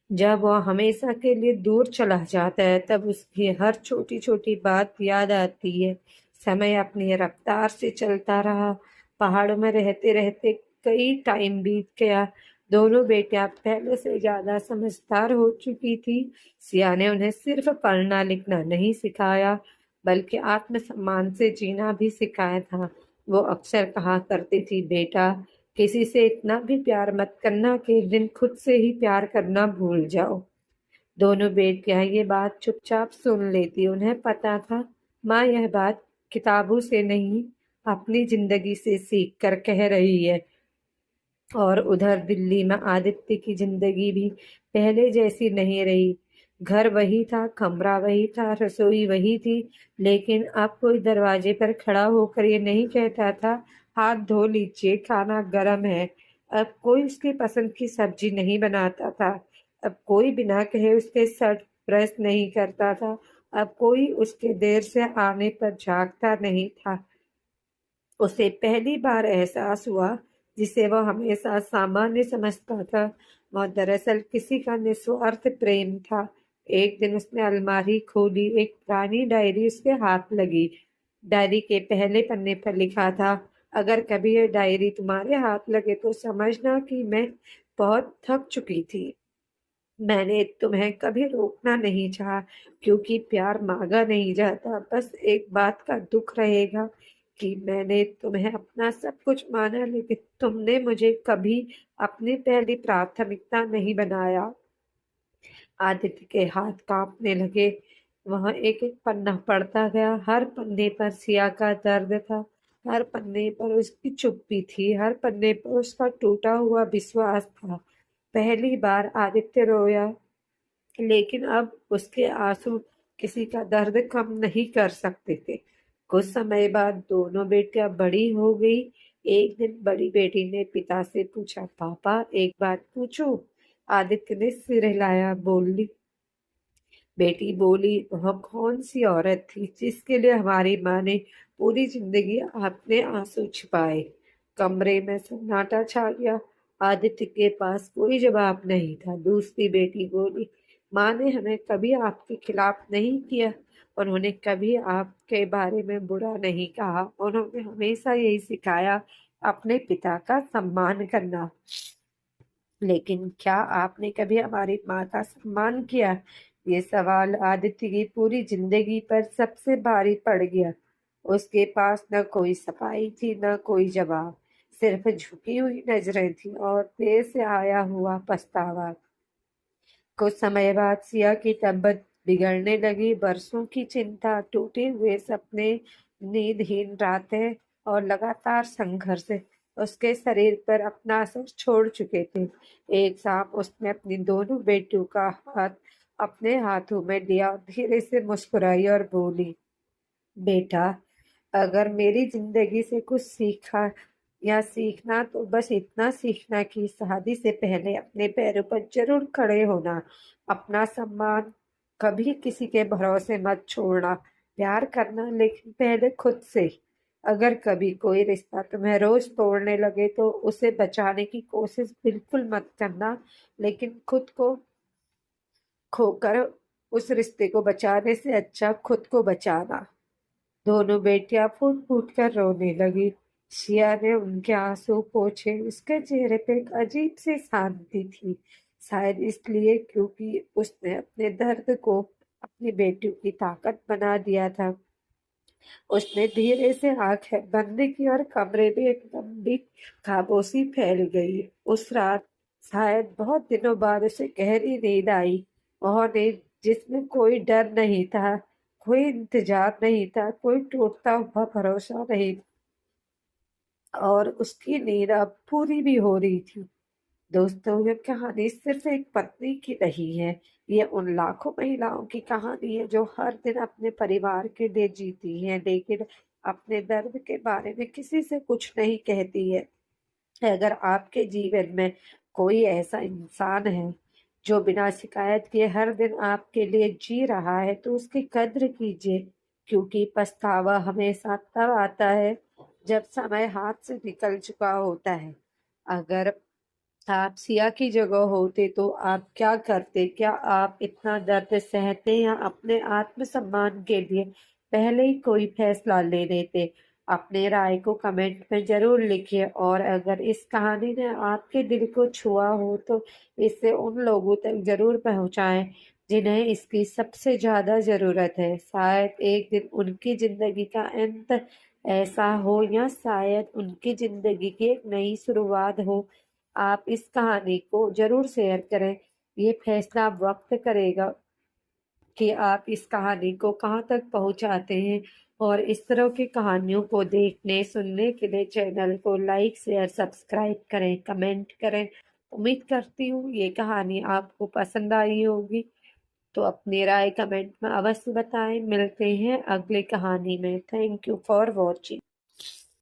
जब वह हमेशा के लिए दूर चला जाता है, तब उसकी हर छोटी छोटी बात याद आती है। समय अपनी रफ्तार से चलता रहा। पहाड़ों में रहते रहते कई टाइम बीत गया। दोनों बेटियां पहले से ज्यादा समझदार हो चुकी थी। सिया ने उन्हें सिर्फ पढ़ना लिखना नहीं सिखाया, बल्कि आत्मसम्मान से जीना भी सिखाया था। वो अक्सर कहा करती थी, बेटा, किसी से इतना भी प्यार मत करना कि एक दिन खुद से ही प्यार करना भूल जाओ। दोनों बेटियां ये बात चुपचाप सुन लेती। उन्हें पता था माँ यह बात किताबों से नहीं, अपनी जिंदगी से सीख कर कह रही है। और उधर दिल्ली में आदित्य की जिंदगी भी पहले जैसी नहीं रही। घर वही था, कमरा वही था, रसोई वही थी, लेकिन अब कोई दरवाजे पर खड़ा होकर ये नहीं कहता था, हाथ धो लीजिए, खाना गर्म है। अब कोई उसकी पसंद की सब्जी नहीं बनाता था। अब कोई बिना कहे उसके शर्ट प्रेस नहीं करता था। अब कोई उसके देर से आने पर झांकता नहीं था। उसे पहली बार एहसास हुआ, जिसे वह हमेशा सामान्य समझता था, वह दरअसल किसी का निस्वार्थ प्रेम था। एक दिन उसने अलमारी खोली, एक पुरानी डायरी उसके हाथ लगी। डायरी के पहले पन्ने पर लिखा था, अगर कभी यह डायरी तुम्हारे हाथ लगे तो समझना कि मैं बहुत थक चुकी थी। मैंने तुम्हें कभी रोकना नहीं चाहा, क्योंकि प्यार मांगा नहीं जाता। बस एक बात का दुख रहेगा कि मैंने तुम्हें अपना सब कुछ माना, लेकिन तुमने मुझे कभी अपनी पहली प्राथमिकता नहीं बनाया। आदित्य के हाथ कांपने लगे। वह एक एक पन्ना पढ़ता गया। हर पन्ने पर सिया का दर्द था, हर पन्ने पर उसकी चुप्पी थी, हर पन्ने पर उसका टूटा हुआ विश्वास था। पहली बार आदित्य रोया, लेकिन अब उसके आंसू किसी का दर्द कम नहीं कर सकते थे। कुछ समय बाद दोनों बेटियां बड़ी हो गई। एक दिन बड़ी बेटी ने पिता से पूछा, पापा एक बात पूछूं? आदित्य ने सिर हिलाया। बेटी बोली, वह कौन सी औरत थी जिसके लिए हमारी माँ ने पूरी जिंदगी अपने आंसू छिपाए? कमरे में सन्नाटा छा गया। आदित्य के पास कोई जवाब नहीं था। दूसरी बेटी बोली, माँ ने हमें कभी आपके खिलाफ नहीं किया। उन्होंने कभी आपके बारे में बुरा नहीं कहा। उन्होंने हमेशा यही सिखाया, अपने पिता का सम्मान करना। लेकिन क्या आपने कभी हमारी माँ का सम्मान किया? ये सवाल आदित्य की पूरी जिंदगी पर सबसे भारी पड़ गया। उसके पास न कोई सफाई थी, न कोई जवाब। सिर्फ झुकी हुई नजरें थी और देर से आया हुआ पछतावा। कुछ समय बाद सिया की तबीयत बिगड़ने लगी। बरसों की चिंता, टूटे हुए सपने, नींदहीन रातें और लगातार संघर्ष उसके शरीर पर अपना असर छोड़ चुके थे। एक शाम उसने अपनी दोनों बेटियों का हाथ अपने हाथों में लिया और धीरे से मुस्कुराई और बोली, बेटा, अगर मेरी जिंदगी से कुछ सीखा या सीखना तो बस इतना सीखना कि शादी से पहले अपने पैरों पर जरूर खड़े होना, अपना सम्मान कभी किसी के भरोसे मत छोड़ना, प्यार करना लेकिन पहले खुद से। अगर कभी कोई रिश्ता तुम्हें रोज तोड़ने लगे तो उसे बचाने की कोशिश बिल्कुल मत करना, लेकिन खुद को खोकर उस रिश्ते को बचाने से अच्छा खुद को बचाना। दोनों बेटियां फूट फूट कर रोने लगी। शिया ने उनके आंसू पोंछे। उसके चेहरे पे एक अजीब सी शांति थी। शायद इसलिए क्योंकि उसने अपने दर्द को अपनी बेटियों की ताकत बना दिया था। उसने धीरे से आंखें बंद की और कमरे में एक लंबी खामोशी फैल गई। उस रात शायद बहुत दिनों बाद उसे गहरी नींद आई। वह नींद जिसमें कोई डर नहीं था, कोई इंतजार नहीं था, कोई टूटता हुआ भरोसा नहीं। और उसकी नींद अब पूरी भी हो रही थी। दोस्तों, ये कहानी सिर्फ एक पत्नी की नहीं है। ये उन लाखों महिलाओं की कहानी है जो हर दिन अपने परिवार के लिए जीती हैं, लेकिन अपने दर्द के बारे में किसी से कुछ नहीं कहती है। अगर आपके जीवन में कोई ऐसा इंसान है जो बिना शिकायत के हर दिन आपके लिए जी रहा है, तो उसकी कद्र कीजिए, क्योंकि पछतावा हमेशा तब आता है जब समय हाथ से निकल चुका होता है। अगर आप सिया की जगह होते तो आप क्या करते? क्या आप इतना दर्द सहते या अपने आत्मसम्मान के लिए पहले ही कोई फैसला ले लेते? अपने राय को कमेंट में जरूर लिखिए और अगर इस कहानी ने आपके दिल को छुआ हो तो इसे उन लोगों तक जरूर पहुंचाएं जिन्हें इसकी सबसे ज्यादा जरूरत है। शायद एक दिन उनकी जिंदगी का अंत ऐसा हो या शायद उनकी जिंदगी की एक नई शुरुआत हो। आप इस कहानी को जरूर शेयर करें। ये फैसला वक्त करेगा कि आप इस कहानी को कहाँ तक पहुंचाते हैं। और इस तरह की कहानियों को देखने सुनने के लिए चैनल को लाइक शेयर सब्सक्राइब करें, कमेंट करें। उम्मीद करती हूँ ये कहानी आपको पसंद आई होगी। तो अपनी राय कमेंट में अवश्य बताएं। मिलते हैं अगली कहानी में। Thank you for watching.